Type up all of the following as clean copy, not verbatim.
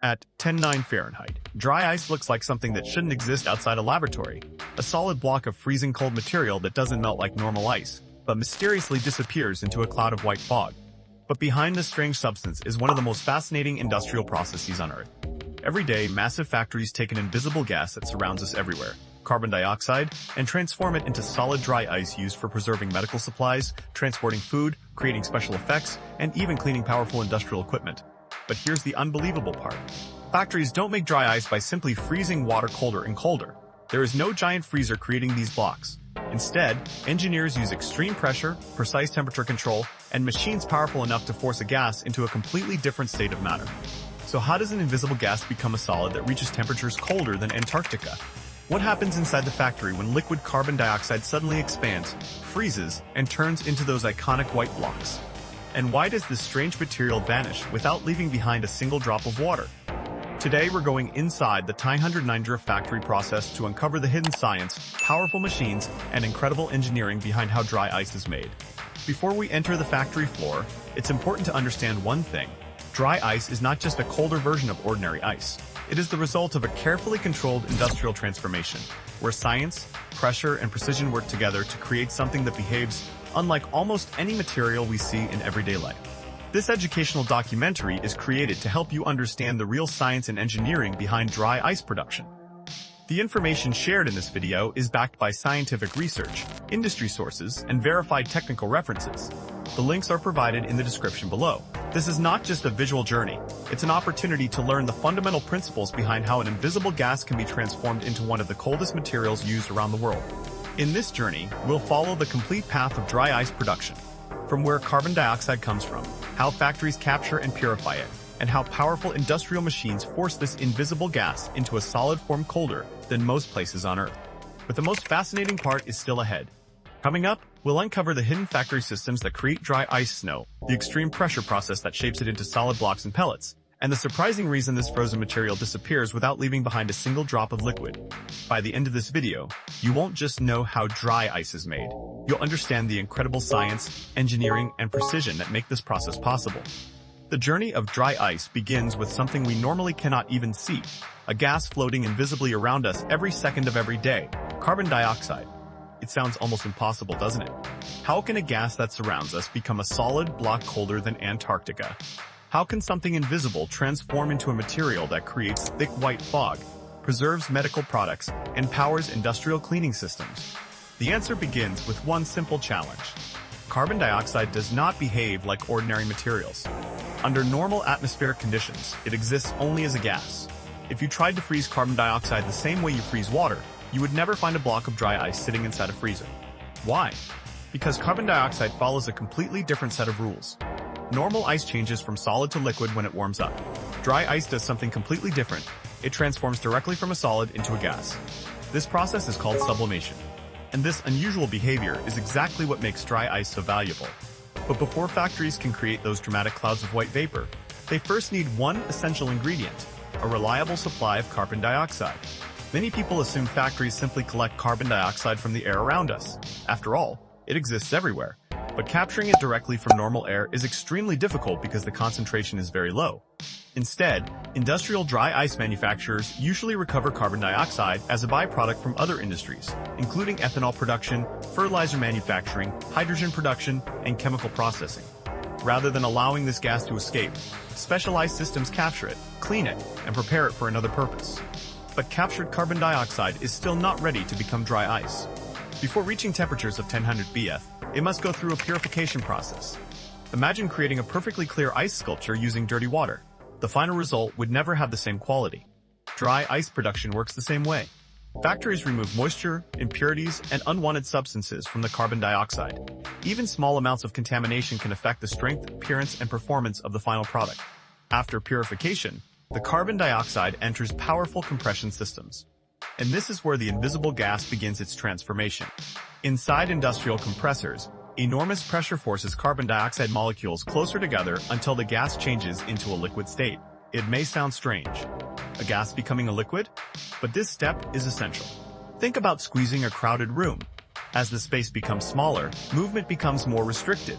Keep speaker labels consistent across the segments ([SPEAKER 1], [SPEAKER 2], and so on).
[SPEAKER 1] At 10.9 Fahrenheit, dry ice looks like something that shouldn't exist outside a laboratory. A solid block of freezing cold material that doesn't melt like normal ice, but mysteriously disappears into a cloud of white fog. But behind this strange substance is one of the most fascinating industrial processes on Earth. Every day, massive factories take an invisible gas that surrounds us everywhere, carbon dioxide, and transform it into solid dry ice used for preserving medical supplies, transporting food, creating special effects, and even cleaning powerful industrial equipment. But here's the unbelievable part. Factories don't make dry ice by simply freezing water colder and colder. There is no giant freezer creating these blocks. Instead, engineers use extreme pressure, precise temperature control, and machines powerful enough to force a gas into a completely different state of matter. So how does an invisible gas become a solid that reaches temperatures colder than Antarctica? What happens inside the factory when liquid carbon dioxide suddenly expands, freezes, and turns into those iconic white blocks? And why does this strange material vanish without leaving behind a single drop of water? Today we're going inside the 10.9 factory process to uncover the hidden science, powerful machines, and incredible engineering behind how dry ice is made. Before we enter the factory floor, it's important to understand one thing. Dry ice is not just a colder version of ordinary ice. It is the result of a carefully controlled industrial transformation, where science, pressure, and precision work together to create something that behaves unlike almost any material we see in everyday life. This educational documentary is created to help you understand the real science and engineering behind dry ice production. The information shared in this video is backed by scientific research, industry sources, and verified technical references. The links are provided in the description below. This is not just a visual journey, it's an opportunity to learn the fundamental principles behind how an invisible gas can be transformed into one of the coldest materials used around the world. In this journey, we'll follow the complete path of dry ice production, from where carbon dioxide comes from, how factories capture and purify it, and how powerful industrial machines force this invisible gas into a solid form colder than most places on Earth. But the most fascinating part is still ahead. Coming up, we'll uncover the hidden factory systems that create dry ice snow, the extreme pressure process that shapes it into solid blocks and pellets, and the surprising reason this frozen material disappears without leaving behind a single drop of liquid. By the end of this video, you won't just know how dry ice is made. You'll understand the incredible science, engineering, and precision that make this process possible. The journey of dry ice begins with something we normally cannot even see, a gas floating invisibly around us every second of every day, carbon dioxide. It sounds almost impossible, doesn't it? How can a gas that surrounds us become a solid block colder than Antarctica? How can something invisible transform into a material that creates thick white fog, preserves medical products, and powers industrial cleaning systems? The answer begins with one simple challenge. Carbon dioxide does not behave like ordinary materials. Under normal atmospheric conditions, it exists only as a gas. If you tried to freeze carbon dioxide the same way you freeze water, you would never find a block of dry ice sitting inside a freezer. Why? Because carbon dioxide follows a completely different set of rules. Normal ice changes from solid to liquid when it warms up. Dry ice does something completely different. It transforms directly from a solid into a gas. This process is called sublimation. And this unusual behavior is exactly what makes dry ice so valuable. But before factories can create those dramatic clouds of white vapor, they first need one essential ingredient, a reliable supply of carbon dioxide. Many people assume factories simply collect carbon dioxide from the air around us. After all, it exists everywhere. But capturing it directly from normal air is extremely difficult because the concentration is very low. Instead, industrial dry ice manufacturers usually recover carbon dioxide as a byproduct from other industries, including ethanol production, fertilizer manufacturing, hydrogen production, and chemical processing. Rather than allowing this gas to escape, specialized systems capture it, clean it, and prepare it for another purpose. But captured carbon dioxide is still not ready to become dry ice. Before reaching temperatures of 1000 BF, it must go through a purification process. Imagine creating a perfectly clear ice sculpture using dirty water. The final result would never have the same quality. Dry ice production works the same way. Factories remove moisture, impurities, and unwanted substances from the carbon dioxide. Even small amounts of contamination can affect the strength, appearance, and performance of the final product. After purification, the carbon dioxide enters powerful compression systems. And this is where the invisible gas begins its transformation. Inside industrial compressors, enormous pressure forces carbon dioxide molecules closer together until the gas changes into a liquid state. It may sound strange, a gas becoming a liquid, but this step is essential. Think about squeezing a crowded room. As the space becomes smaller, movement becomes more restricted.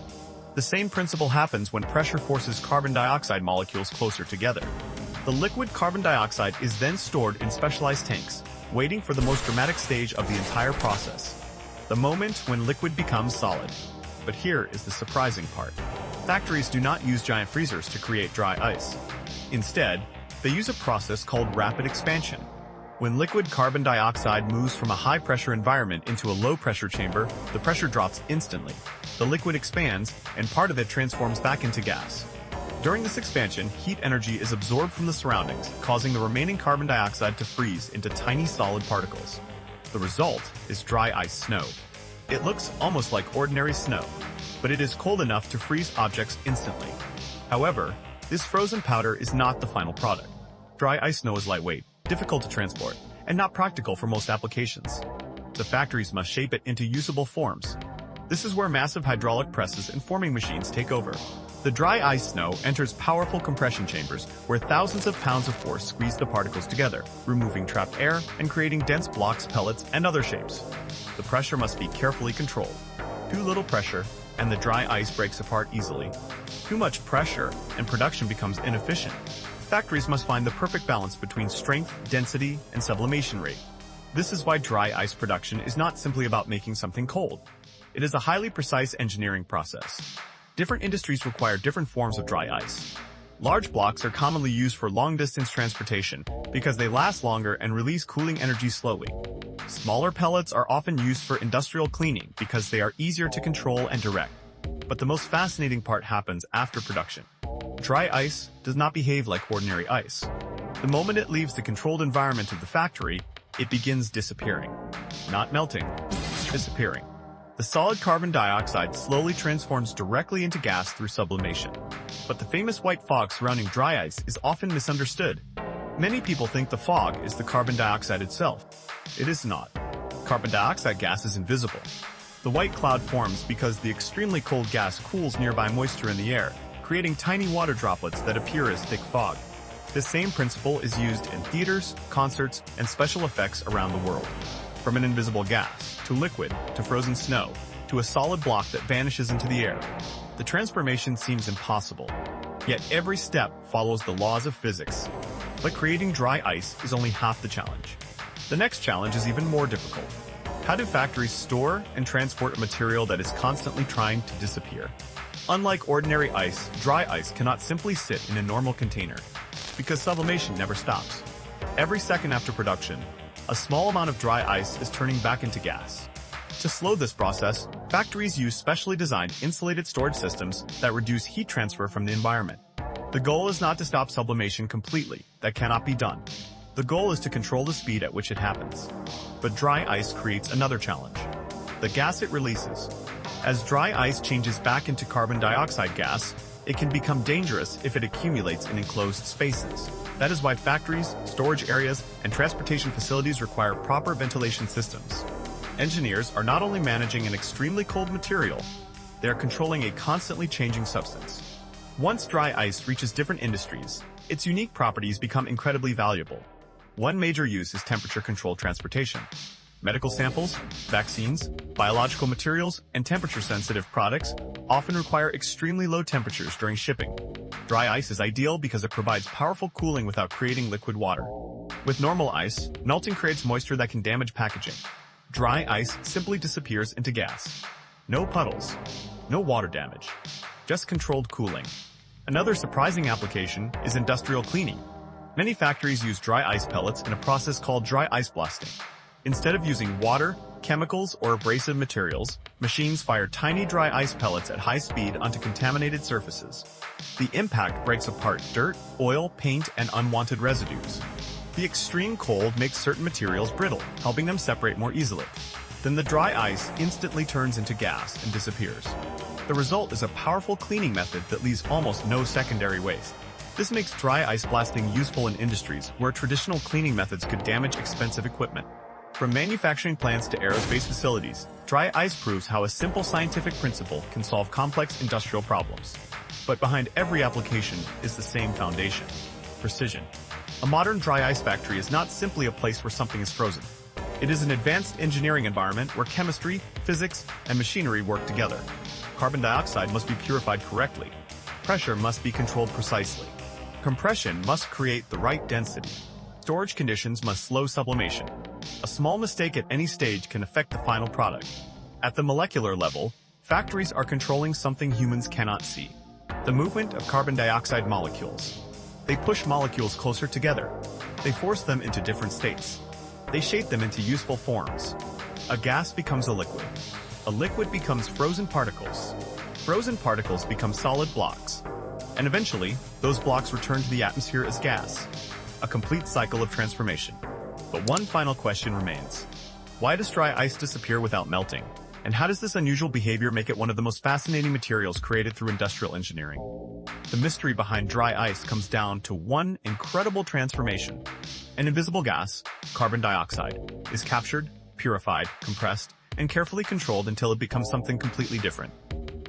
[SPEAKER 1] The same principle happens when pressure forces carbon dioxide molecules closer together. The liquid carbon dioxide is then stored in specialized tanks, waiting for the most dramatic stage of the entire process, the moment when liquid becomes solid. But here is the surprising part. Factories do not use giant freezers to create dry ice. Instead, they use a process called rapid expansion. When liquid carbon dioxide moves from a high-pressure environment into a low-pressure chamber, the pressure drops instantly. The liquid expands, and part of it transforms back into gas. During this expansion, heat energy is absorbed from the surroundings, causing the remaining carbon dioxide to freeze into tiny solid particles. The result is dry ice snow. It looks almost like ordinary snow, but it is cold enough to freeze objects instantly. However, this frozen powder is not the final product. Dry ice snow is lightweight, difficult to transport, and not practical for most applications. The factories must shape it into usable forms. This is where massive hydraulic presses and forming machines take over. The dry ice snow enters powerful compression chambers where thousands of pounds of force squeeze the particles together, removing trapped air and creating dense blocks, pellets, and other shapes. The pressure must be carefully controlled. Too little pressure, and the dry ice breaks apart easily. Too much pressure, and production becomes inefficient. Factories must find the perfect balance between strength, density, and sublimation rate. This is why dry ice production is not simply about making something cold. It is a highly precise engineering process. Different industries require different forms of dry ice. Large blocks are commonly used for long-distance transportation because they last longer and release cooling energy slowly. Smaller pellets are often used for industrial cleaning because they are easier to control and direct. But the most fascinating part happens after production. Dry ice does not behave like ordinary ice. The moment it leaves the controlled environment of the factory, it begins disappearing. Not melting, disappearing. The solid carbon dioxide slowly transforms directly into gas through sublimation. But the famous white fog surrounding dry ice is often misunderstood. Many people think the fog is the carbon dioxide itself. It is not. Carbon dioxide gas is invisible. The white cloud forms because the extremely cold gas cools nearby moisture in the air, creating tiny water droplets that appear as thick fog. This same principle is used in theaters, concerts, and special effects around the world. From an invisible gas, to liquid, to frozen snow, to a solid block that vanishes into the air. The transformation seems impossible. Yet every step follows the laws of physics. But creating dry ice is only half the challenge. The next challenge is even more difficult. How do factories store and transport a material that is constantly trying to disappear? Unlike ordinary ice, dry ice cannot simply sit in a normal container, because sublimation never stops. Every second after production, a small amount of dry ice is turning back into gas. To slow this process, factories use specially designed insulated storage systems that reduce heat transfer from the environment. The goal is not to stop sublimation completely. That cannot be done. The goal is to control the speed at which it happens. But dry ice creates another challenge: the gas it releases. As dry ice changes back into carbon dioxide gas, it can become dangerous if it accumulates in enclosed spaces. That is why factories, storage areas, and transportation facilities require proper ventilation systems. Engineers are not only managing an extremely cold material, they are controlling a constantly changing substance. Once dry ice reaches different industries, its unique properties become incredibly valuable. One major use is temperature-controlled transportation. Medical samples, vaccines, biological materials, and temperature-sensitive products often require extremely low temperatures during shipping. Dry ice is ideal because it provides powerful cooling without creating liquid water. With normal ice, melting creates moisture that can damage packaging. Dry ice simply disappears into gas. No puddles, no water damage, just controlled cooling. Another surprising application is industrial cleaning. Many factories use dry ice pellets in a process called dry ice blasting. Instead of using water, chemicals, or abrasive materials, machines fire tiny dry ice pellets at high speed onto contaminated surfaces. The impact breaks apart dirt, oil, paint, and unwanted residues. The extreme cold makes certain materials brittle, helping them separate more easily. Then the dry ice instantly turns into gas and disappears. The result is a powerful cleaning method that leaves almost no secondary waste. This makes dry ice blasting useful in industries where traditional cleaning methods could damage expensive equipment. From manufacturing plants to aerospace facilities, dry ice proves how a simple scientific principle can solve complex industrial problems. But behind every application is the same foundation: precision. A modern dry ice factory is not simply a place where something is frozen. It is an advanced engineering environment where chemistry, physics, and machinery work together. Carbon dioxide must be purified correctly. Pressure must be controlled precisely. Compression must create the right density. Storage conditions must slow sublimation. A small mistake at any stage can affect the final product. At the molecular level, factories are controlling something humans cannot see: the movement of carbon dioxide molecules. They push molecules closer together. They force them into different states. They shape them into useful forms. A gas becomes a liquid. A liquid becomes frozen particles. Frozen particles become solid blocks. And eventually, those blocks return to the atmosphere as gas. A complete cycle of transformation. But one final question remains. Why does dry ice disappear without melting? And how does this unusual behavior make it one of the most fascinating materials created through industrial engineering? The mystery behind dry ice comes down to one incredible transformation. An invisible gas, carbon dioxide, is captured, purified, compressed, and carefully controlled until it becomes something completely different.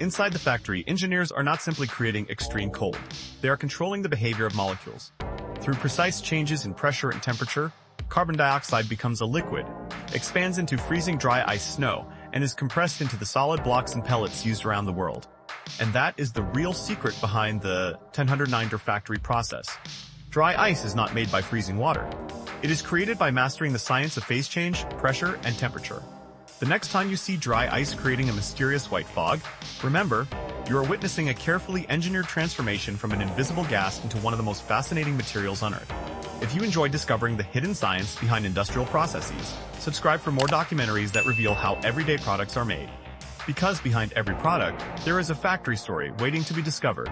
[SPEAKER 1] Inside the factory, engineers are not simply creating extreme cold. They are controlling the behavior of molecules. Through precise changes in pressure and temperature, carbon dioxide becomes a liquid, expands into freezing dry ice snow, and is compressed into the solid blocks and pellets used around the world. And that is the real secret behind the 1009 factory process. Dry ice is not made by freezing water. It is created by mastering the science of phase change, pressure, and temperature. The next time you see dry ice creating a mysterious white fog, remember, you are witnessing a carefully engineered transformation from an invisible gas into one of the most fascinating materials on Earth. If you enjoyed discovering the hidden science behind industrial processes, subscribe for more documentaries that reveal how everyday products are made. Because behind every product, there is a factory story waiting to be discovered.